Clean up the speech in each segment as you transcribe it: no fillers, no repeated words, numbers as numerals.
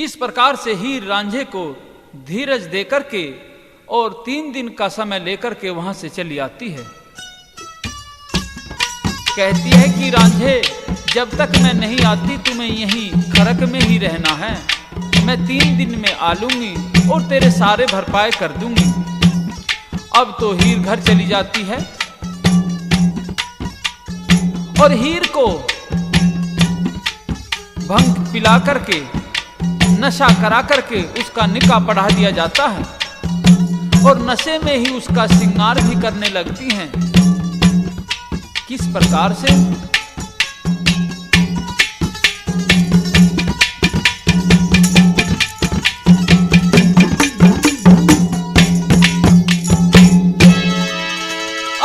इस प्रकार से हीर रांझे को धीरज देकर के और 3 दिन का समय लेकर के वहां से चली आती है। कहती है कि रांझे, जब तक मैं नहीं आती तुम्हें यहीं खरक में ही रहना है। मैं 3 दिन में आ लूंगी और तेरे सारे भरपाई कर दूंगी। अब तो हीर घर चली जाती है और हीर को भंग पिला करके, नशा करा करके उसका निकाह पढ़ा दिया जाता है और नशे में ही उसका श्रृंगार भी करने लगती हैं। किस प्रकार से?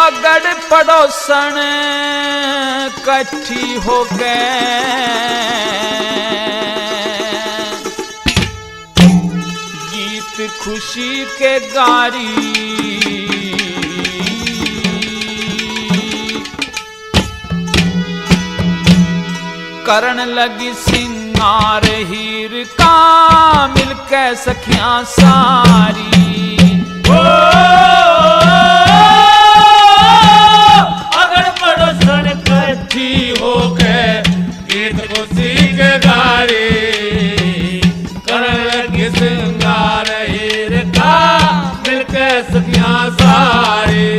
अगड़ पड़ोसन कट्ठी हो गए, गीत खुशी के गारी, करण लगी सिंगार हीर का मिलके सखियां सारी। अगर पड़ोसन कट्ठी हो गए, गीत खुशी के गारी, करण लगी सिंगार हीर का मिलके सखियां सारी।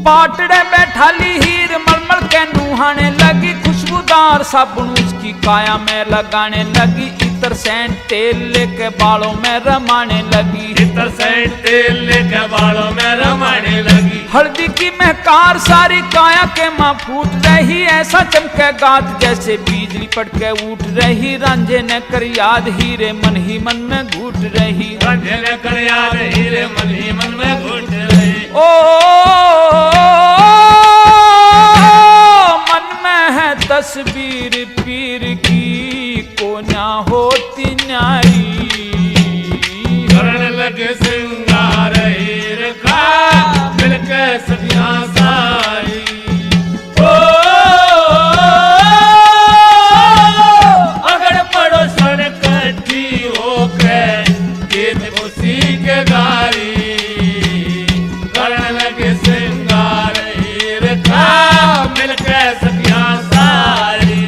पाटड़े बैठाली हीर मलमल के नूहाने लगी, खुशबूदार साबुन उसकी काया में लगाने लगी, इतर सेंट तेल लेके बालों में रमाने लगी, इतर सेंट तेल लेके बालों में रमाने लगी। हल्दी की महकार सारी काया के माँ फूट रही, ऐसा चमके गात जैसे बिजली पड़के उठ रही। रांझे ने कर याद हीरे मन ही मन में घूट रही, रांझे ने कर याद हीरे मन ही मन में घूट रही। ओ मन में है तस्वीर पीर की, को ना होती न्यारी, करण लगे सिंगार हीर का मिलके सखियां सारी। ओ अगर पड़ोसन कट्ठी हो गए, गीत खुशी के गारी, करण लगे सिंगार हीर का मिलके सखियां सारी।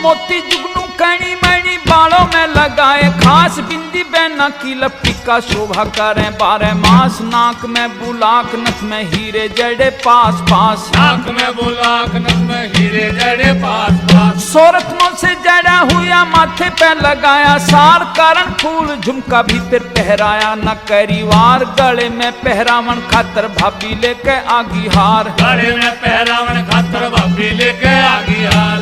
मोती जुगनू कणी मणि बालों में लगाए, खास बिंदी बैना की लपटी का शोभा करें 12 मास। नाक में बुलाक नथ में हीरे जड़े पास पास, नाक में बुलाक नथ में हीरे जड़े पास पास। सोरठों से जड़ा हुआ माथे पे लगाया सार, कारण फूल झुमका भी फिर पहराया न करीवार। गले में पहरावन खातर भाभी लेके आगी हार, गले में पहरावन खातर भाभी लेके आगी हार।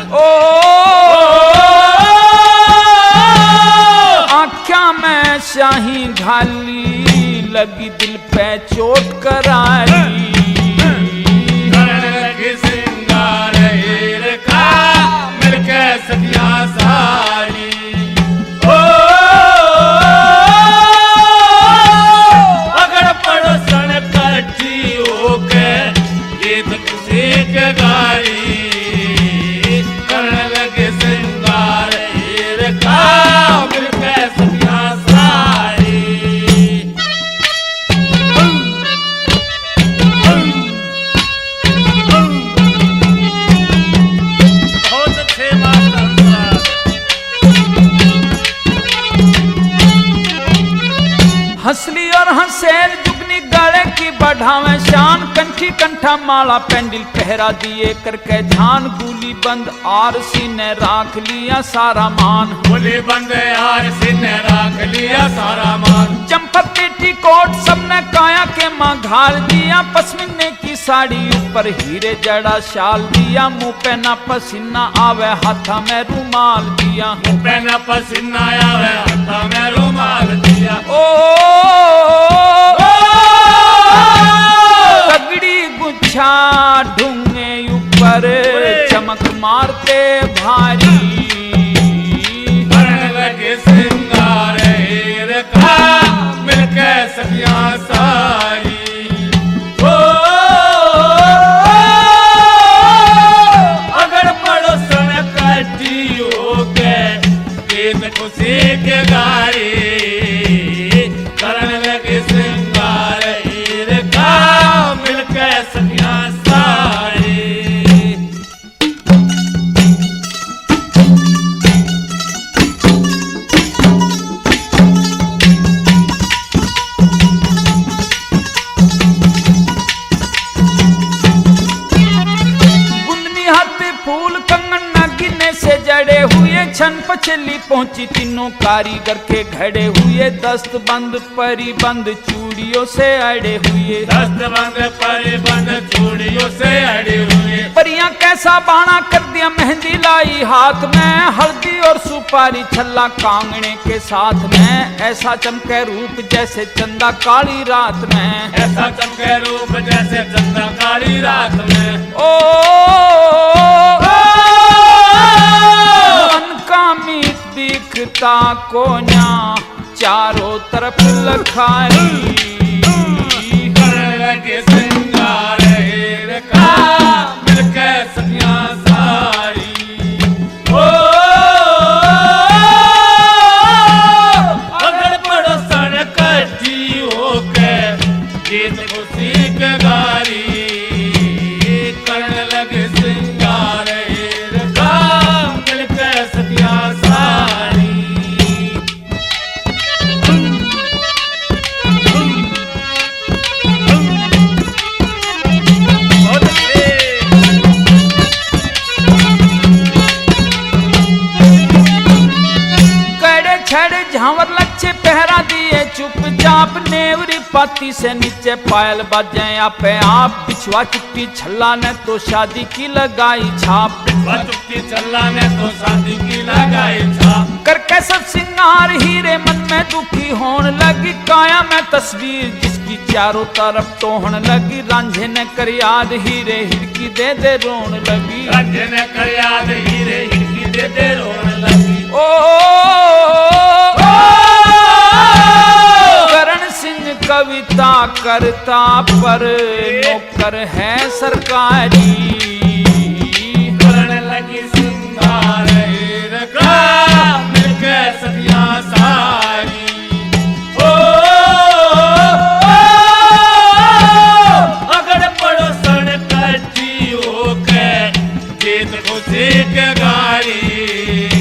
आँख्या में शाही घाली लगी, दिल पे चोट करारी, करण लगी सिंगार हीर का मिलके सखियां सारी। ओ अगर पड़ोसन कट्ठी हो गए, गीत खुशी के गारी, करण लगे सिंगार हीर का मिलके सखियां सारी। बहुत अच्छे मास्टर। हंसली और हंसेल जुगनी गले की बढ़ावे शान, कंठी कंठा माला पेंडिल पहरा दिए करके ध्यान। गुली बंद आरसी ने राख लिया सारा मान, गुली बंद आरसी ने राख लिया सारा मान। चंपक पेटी कोट सबने काया के माँ घाल दिया, पश्मीने की साड़ी ऊपर हीरे जड़ा शाल दिया। मुंह पे ना पसीना आवे हाथा में रुमाल दिया, मुंह पे ना पसीना आवे हाथा में रुमाल दिया। सखियां सारी। ओ अगर पड़ोसन कट्ठी हो के गीत खुशी के गारी करने लगे श्रृंगार हीर का मिलके सखियां सारी। फूल कंगन नागिने से जड़े हुए छन पछली पहुंची तीनों कारीगर के घड़े हुए दस्त बंद परी बंद चूड़ियों से अड़े हुए दस्त बंद परी बंद चूड़ियों से अड़े हुए। परियां कैसा बाणा कर दिया मेहंदी लाई हाथ में हल्दी और सुपारी छल्ला कांगने के साथ में ऐसा चमके रूप जैसे चंदा काली रात में ऐसा चमके रूप जैसे चंदा काली रात में। ओ मन का मीत दिखता कोन्या चारों तरफ लखारी करने लगे श्रृंगार हीर का मिलके सखियां सारी। ओ अगर पड़ोसन कट्ठी होके गीत खुशी के गारी करने लगे श्रृंगार हीर का मिलके सखियां सारी। छड़ झांवर लच्छे पहरा दिए चुपचाप नेवरी पाती से नीचे पायल बजे आपे आप बिछुआ चुप्पी छल्ला ने तो शादी की लगाई छाप चुप्पी छल्ला ने तो शादी की लगाई छाप करके सब सिंगार हीरे मन में दुखी होने लगी काया में तस्वीर जिसकी चारों तरफ टोहन लगी रांझे ने कर याद हीरे हिड़की दे दे रोन लगी रांझे ने कर याद हीरे हिड़की दे दे रोन लगी। ओ करण सिंह कविता करता पर नौकर है सरकारी करने लगी श्रृंगार हीर का मिलके सखियां सारी। ओ अगर पड़ोसन कट्ठी होके गीत खुशी के गारी